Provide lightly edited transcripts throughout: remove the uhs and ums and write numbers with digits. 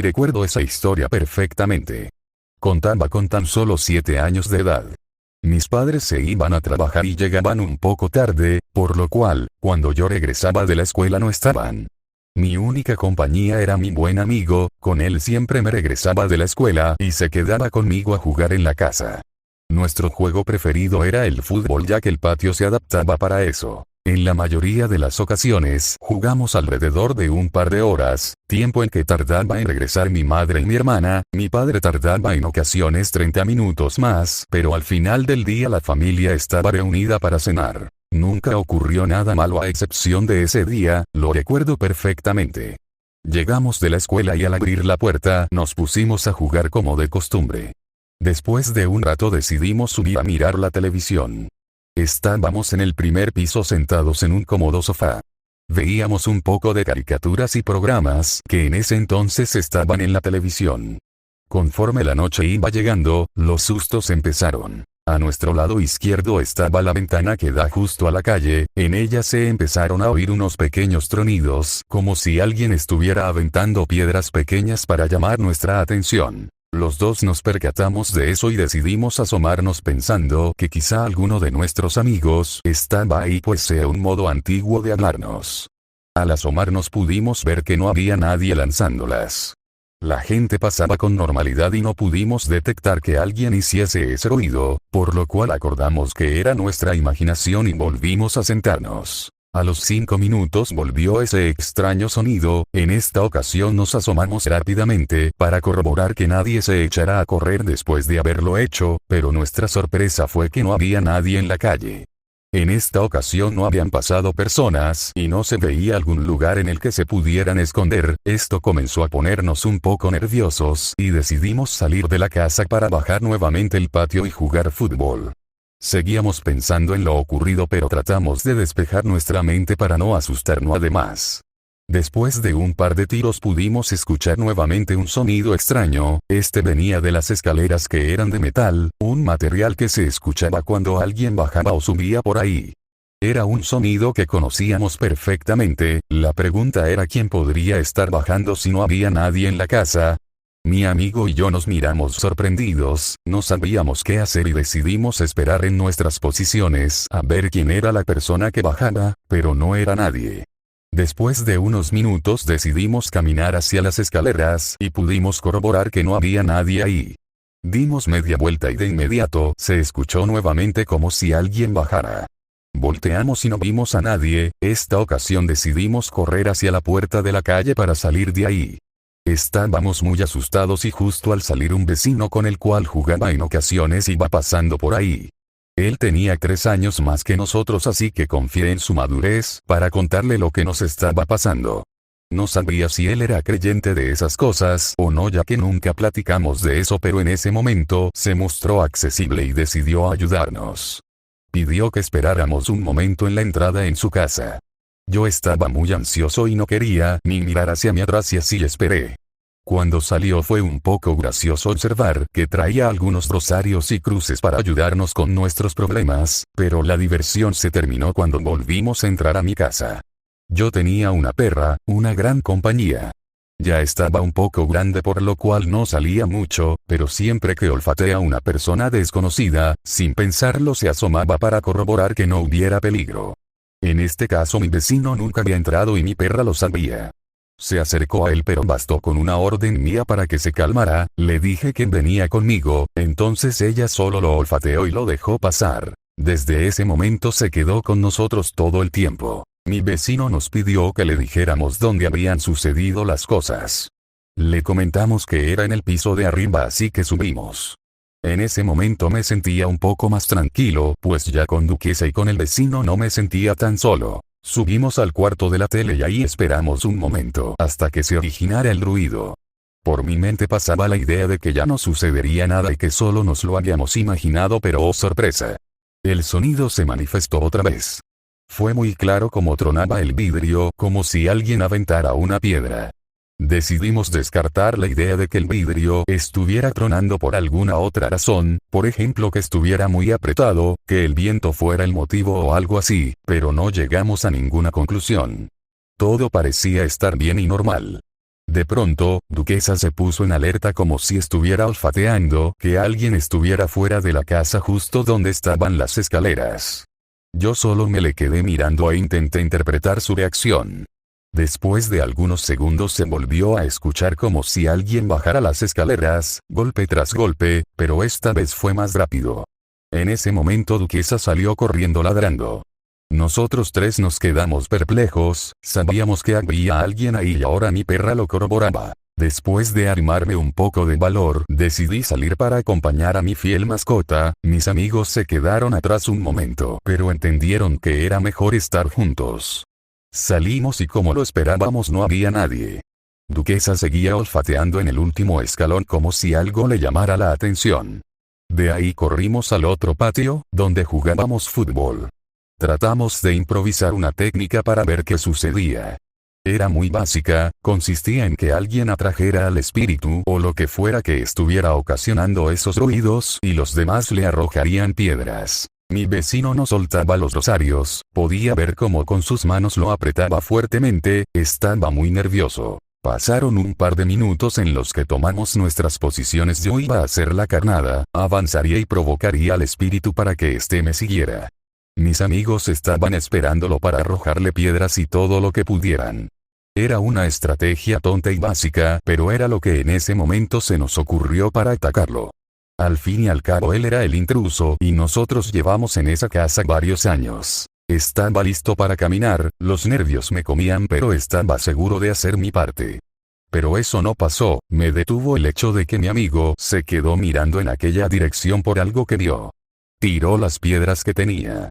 Recuerdo esa historia perfectamente. Contaba con tan solo 7 años de edad. Mis padres se iban a trabajar y llegaban un poco tarde, por lo cual, cuando yo regresaba de la escuela no estaban. Mi única compañía era mi buen amigo, con él siempre me regresaba de la escuela y se quedaba conmigo a jugar en la casa. Nuestro juego preferido era el fútbol ya que el patio se adaptaba para eso. En la mayoría de las ocasiones jugamos alrededor de un par de horas, tiempo en que tardaba en regresar mi madre y mi hermana. Mi padre tardaba en ocasiones 30 minutos más, pero al final del día la familia estaba reunida para cenar. Nunca ocurrió nada malo a excepción de ese día, lo recuerdo perfectamente. Llegamos de la escuela y al abrir la puerta nos pusimos a jugar como de costumbre. Después de un rato decidimos subir a mirar la televisión. Estábamos en el primer piso sentados en un cómodo sofá. Veíamos un poco de caricaturas y programas que en ese entonces estaban en la televisión. Conforme la noche iba llegando, los sustos empezaron. A nuestro lado izquierdo estaba la ventana que da justo a la calle, en ella se empezaron a oír unos pequeños tronidos, como si alguien estuviera aventando piedras pequeñas para llamar nuestra atención. Los dos nos percatamos de eso y decidimos asomarnos pensando que quizá alguno de nuestros amigos estaba ahí pues sea un modo antiguo de hablarnos. Al asomarnos pudimos ver que no había nadie lanzándolas. La gente pasaba con normalidad y no pudimos detectar que alguien hiciese ese ruido, por lo cual acordamos que era nuestra imaginación y volvimos a sentarnos. A los 5 minutos volvió ese extraño sonido, en esta ocasión nos asomamos rápidamente para corroborar que nadie se echara a correr después de haberlo hecho, pero nuestra sorpresa fue que no había nadie en la calle. En esta ocasión no habían pasado personas y no se veía algún lugar en el que se pudieran esconder. Esto comenzó a ponernos un poco nerviosos y decidimos salir de la casa para bajar nuevamente el patio y jugar fútbol. Seguíamos pensando en lo ocurrido pero tratamos de despejar nuestra mente para no asustarnos además. Después de un par de tiros pudimos escuchar nuevamente un sonido extraño, este venía de las escaleras que eran de metal, un material que se escuchaba cuando alguien bajaba o subía por ahí. Era un sonido que conocíamos perfectamente, la pregunta era quién podría estar bajando si no había nadie en la casa. Mi amigo y yo nos miramos sorprendidos, no sabíamos qué hacer y decidimos esperar en nuestras posiciones a ver quién era la persona que bajaba, pero no era nadie. Después de unos minutos decidimos caminar hacia las escaleras y pudimos corroborar que no había nadie ahí. Dimos media vuelta y de inmediato se escuchó nuevamente como si alguien bajara. Volteamos y no vimos a nadie, esta ocasión decidimos correr hacia la puerta de la calle para salir de ahí. Estábamos muy asustados y justo al salir un vecino con el cual jugaba en ocasiones iba pasando por ahí. Él tenía 3 años más que nosotros así que confié en su madurez para contarle lo que nos estaba pasando. No sabía si él era creyente de esas cosas o no ya que nunca platicamos de eso pero en ese momento se mostró accesible y decidió ayudarnos. Pidió que esperáramos un momento en la entrada en su casa. Yo estaba muy ansioso y no quería ni mirar hacia mi atrás y así esperé. Cuando salió fue un poco gracioso observar que traía algunos rosarios y cruces para ayudarnos con nuestros problemas, pero la diversión se terminó cuando volvimos a entrar a mi casa. Yo tenía una perra, una gran compañía. Ya estaba un poco grande por lo cual no salía mucho, pero siempre que olfatea a una persona desconocida, sin pensarlo se asomaba para corroborar que no hubiera peligro. En este caso mi vecino nunca había entrado y mi perra lo sabía. Se acercó a él pero bastó con una orden mía para que se calmara, le dije que venía conmigo, entonces ella solo lo olfateó y lo dejó pasar. Desde ese momento se quedó con nosotros todo el tiempo. Mi vecino nos pidió que le dijéramos dónde habían sucedido las cosas. Le comentamos que era en el piso de arriba así que subimos. En ese momento me sentía un poco más tranquilo, pues ya con Duquesa y con el vecino no me sentía tan solo. Subimos al cuarto de la tele y ahí esperamos un momento hasta que se originara el ruido. Por mi mente pasaba la idea de que ya no sucedería nada y que solo nos lo habíamos imaginado pero oh sorpresa. El sonido se manifestó otra vez. Fue muy claro como tronaba el vidrio, como si alguien aventara una piedra. Decidimos descartar la idea de que el vidrio estuviera tronando por alguna otra razón, por ejemplo que estuviera muy apretado, que el viento fuera el motivo o algo así, pero no llegamos a ninguna conclusión. Todo parecía estar bien y normal. De pronto, Duquesa se puso en alerta como si estuviera olfateando que alguien estuviera fuera de la casa justo donde estaban las escaleras. Yo solo me le quedé mirando e intenté interpretar su reacción. Después de algunos segundos se volvió a escuchar como si alguien bajara las escaleras, golpe tras golpe, pero esta vez fue más rápido. En ese momento Duquesa salió corriendo ladrando. Nosotros tres nos quedamos perplejos, sabíamos que había alguien ahí y ahora mi perra lo corroboraba. Después de armarme un poco de valor, decidí salir para acompañar a mi fiel mascota. Mis amigos se quedaron atrás un momento, pero entendieron que era mejor estar juntos. Salimos y como lo esperábamos no había nadie. Duquesa seguía olfateando en el último escalón como si algo le llamara la atención. De ahí corrimos al otro patio, donde jugábamos fútbol. Tratamos de improvisar una técnica para ver qué sucedía. Era muy básica, consistía en que alguien atrajera al espíritu o lo que fuera que estuviera ocasionando esos ruidos y los demás le arrojarían piedras. Mi vecino no soltaba los rosarios, podía ver cómo con sus manos lo apretaba fuertemente, estaba muy nervioso. Pasaron un par de minutos en los que tomamos nuestras posiciones. Yo iba a hacer la carnada, avanzaría y provocaría al espíritu para que éste me siguiera. Mis amigos estaban esperándolo para arrojarle piedras y todo lo que pudieran. Era una estrategia tonta y básica, pero era lo que en ese momento se nos ocurrió para atacarlo. Al fin y al cabo él era el intruso y nosotros llevamos en esa casa varios años. Estaba listo para caminar, los nervios me comían pero estaba seguro de hacer mi parte. Pero eso no pasó, me detuvo el hecho de que mi amigo se quedó mirando en aquella dirección por algo que vio. Tiró las piedras que tenía.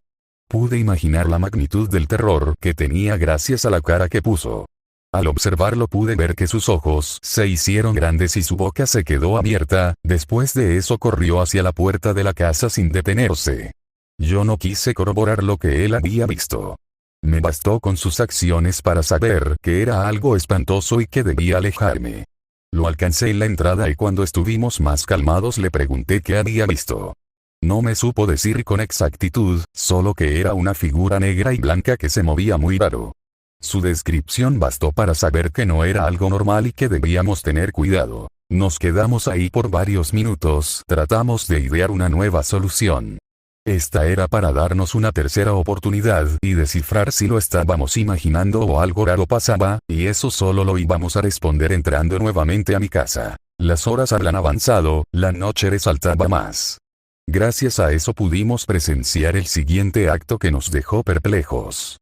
Pude imaginar la magnitud del terror que tenía gracias a la cara que puso. Al observarlo pude ver que sus ojos se hicieron grandes y su boca se quedó abierta. Después de eso corrió hacia la puerta de la casa sin detenerse. Yo no quise corroborar lo que él había visto. Me bastó con sus acciones para saber que era algo espantoso y que debía alejarme. Lo alcancé en la entrada y cuando estuvimos más calmados le pregunté qué había visto. No me supo decir con exactitud, solo que era una figura negra y blanca que se movía muy raro. Su descripción bastó para saber que no era algo normal y que debíamos tener cuidado. Nos quedamos ahí por varios minutos, tratamos de idear una nueva solución. Esta era para darnos una tercera oportunidad y descifrar si lo estábamos imaginando o algo raro pasaba, y eso solo lo íbamos a responder entrando nuevamente a mi casa. Las horas habían avanzado, la noche resaltaba más. Gracias a eso pudimos presenciar el siguiente acto que nos dejó perplejos.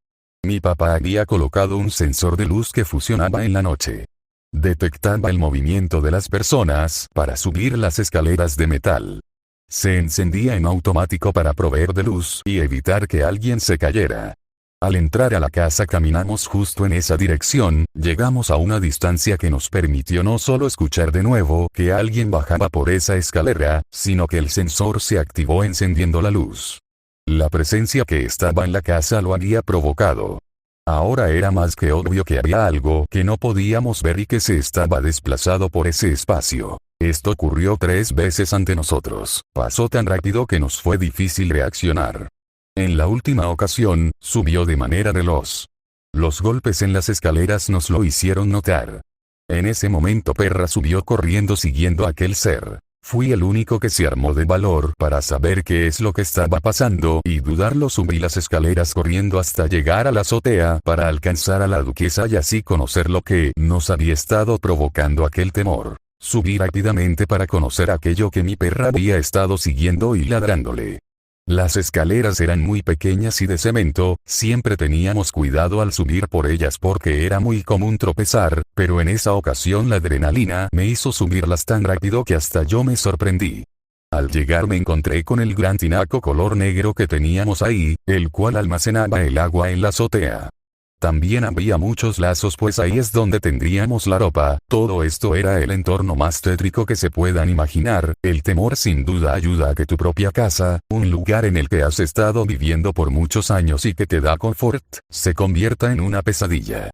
Mi papá había colocado un sensor de luz que funcionaba en la noche. Detectaba el movimiento de las personas para subir las escaleras de metal. Se encendía en automático para proveer de luz y evitar que alguien se cayera. Al entrar a la casa caminamos justo en esa dirección, llegamos a una distancia que nos permitió no solo escuchar de nuevo que alguien bajaba por esa escalera, sino que el sensor se activó encendiendo la luz. La presencia que estaba en la casa lo había provocado. Ahora era más que obvio que había algo que no podíamos ver y que se estaba desplazado por ese espacio. Esto ocurrió 3 veces ante nosotros. Pasó tan rápido que nos fue difícil reaccionar. En la última ocasión, subió de manera veloz. Los golpes en las escaleras nos lo hicieron notar. En ese momento Perra subió corriendo siguiendo a aquel ser. Fui el único que se armó de valor para saber qué es lo que estaba pasando y dudarlo. Subí las escaleras corriendo hasta llegar a la azotea para alcanzar a la duquesa y así conocer lo que nos había estado provocando aquel temor. Subí rápidamente para conocer aquello que mi perra había estado siguiendo y ladrándole. Las escaleras eran muy pequeñas y de cemento, siempre teníamos cuidado al subir por ellas porque era muy común tropezar, pero en esa ocasión la adrenalina me hizo subirlas tan rápido que hasta yo me sorprendí. Al llegar me encontré con el gran tinaco color negro que teníamos ahí, el cual almacenaba el agua en la azotea. También había muchos lazos pues ahí es donde tendríamos la ropa. Todo esto era el entorno más tétrico que se puedan imaginar. El temor sin duda ayuda a que tu propia casa, un lugar en el que has estado viviendo por muchos años y que te da confort, se convierta en una pesadilla.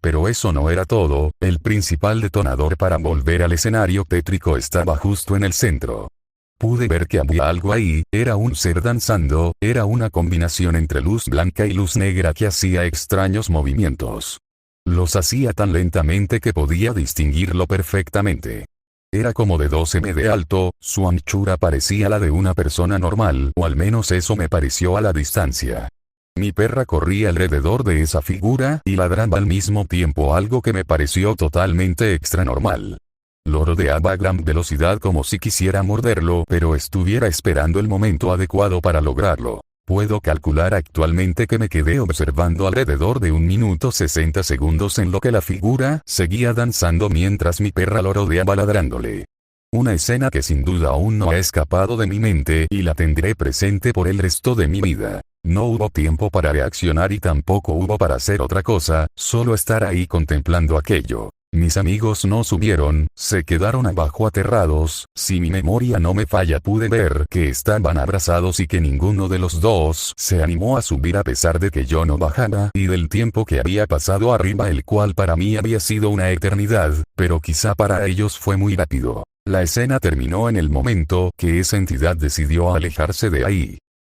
Pero eso no era todo, el principal detonador para volver al escenario tétrico estaba justo en el centro. Pude ver que había algo ahí, era un ser danzando, era una combinación entre luz blanca y luz negra que hacía extraños movimientos. Los hacía tan lentamente que podía distinguirlo perfectamente. Era como de 12 m de alto, su anchura parecía la de una persona normal, o al menos eso me pareció a la distancia. Mi perra corría alrededor de esa figura y ladraba al mismo tiempo, algo que me pareció totalmente extranormal. Lo rodeaba a gran velocidad como si quisiera morderlo, pero estuviera esperando el momento adecuado para lograrlo. Puedo calcular actualmente que me quedé observando alrededor de 1 minuto 60 segundos en lo que la figura seguía danzando mientras mi perra lo rodeaba ladrándole. Una escena que sin duda aún no ha escapado de mi mente y la tendré presente por el resto de mi vida. No hubo tiempo para reaccionar y tampoco hubo para hacer otra cosa, solo estar ahí contemplando aquello. Mis amigos no subieron, se quedaron abajo aterrados. Si mi memoria no me falla, pude ver que estaban abrazados y que ninguno de los dos se animó a subir a pesar de que yo no bajara y del tiempo que había pasado arriba, el cual para mí había sido una eternidad, pero quizá para ellos fue muy rápido. La escena terminó en el momento que esa entidad decidió alejarse de ahí.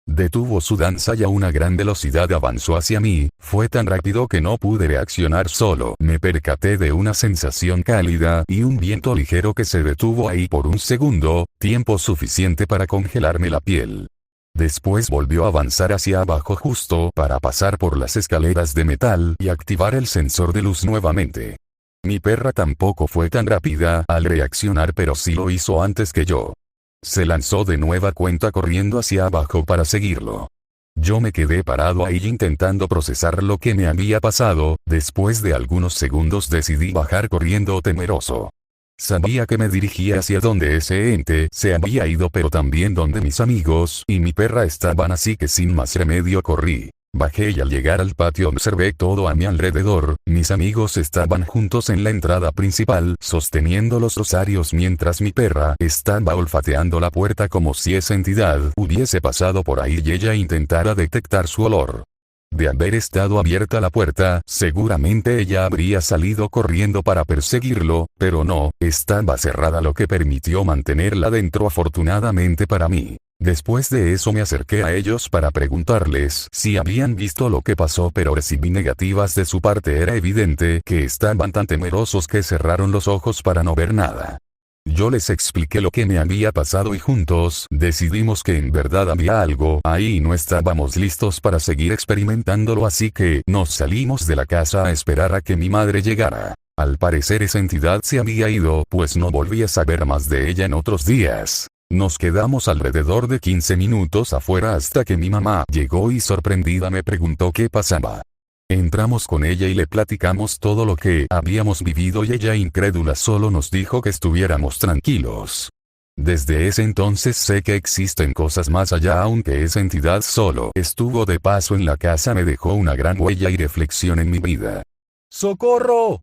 Detuvo su danza y a una gran velocidad avanzó hacia mí. Fue tan rápido que no pude reaccionar, solo me percaté de una sensación cálida y un viento ligero que se detuvo ahí por un segundo, tiempo suficiente para congelarme la piel. Después volvió a avanzar hacia abajo justo para pasar por las escaleras de metal y activar el sensor de luz nuevamente. Mi perra tampoco fue tan rápida al reaccionar, pero sí lo hizo antes que yo. Se lanzó de nueva cuenta corriendo hacia abajo para seguirlo. Yo me quedé parado ahí intentando procesar lo que me había pasado. Después de algunos segundos decidí bajar corriendo temeroso. Sabía que me dirigía hacia donde ese ente se había ido, pero también donde mis amigos y mi perra estaban, así que sin más remedio corrí. Bajé y al llegar al patio observé todo a mi alrededor. Mis amigos estaban juntos en la entrada principal, sosteniendo los rosarios, mientras mi perra estaba olfateando la puerta como si esa entidad hubiese pasado por ahí y ella intentara detectar su olor. De haber estado abierta la puerta, seguramente ella habría salido corriendo para perseguirlo, pero no, estaba cerrada, lo que permitió mantenerla dentro afortunadamente para mí. Después de eso me acerqué a ellos para preguntarles si habían visto lo que pasó, pero recibí negativas de su parte. Era evidente que estaban tan temerosos que cerraron los ojos para no ver nada. Yo les expliqué lo que me había pasado y juntos decidimos que en verdad había algo ahí y no estábamos listos para seguir experimentándolo, así que nos salimos de la casa a esperar a que mi madre llegara. Al parecer esa entidad se había ido, pues no volví a saber más de ella en otros días. Nos quedamos alrededor de 15 minutos afuera hasta que mi mamá llegó y sorprendida me preguntó qué pasaba. Entramos con ella y le platicamos todo lo que habíamos vivido y ella, incrédula, solo nos dijo que estuviéramos tranquilos. Desde ese entonces sé que existen cosas más allá, aunque esa entidad solo estuvo de paso en la casa, me dejó una gran huella y reflexión en mi vida. ¡Socorro!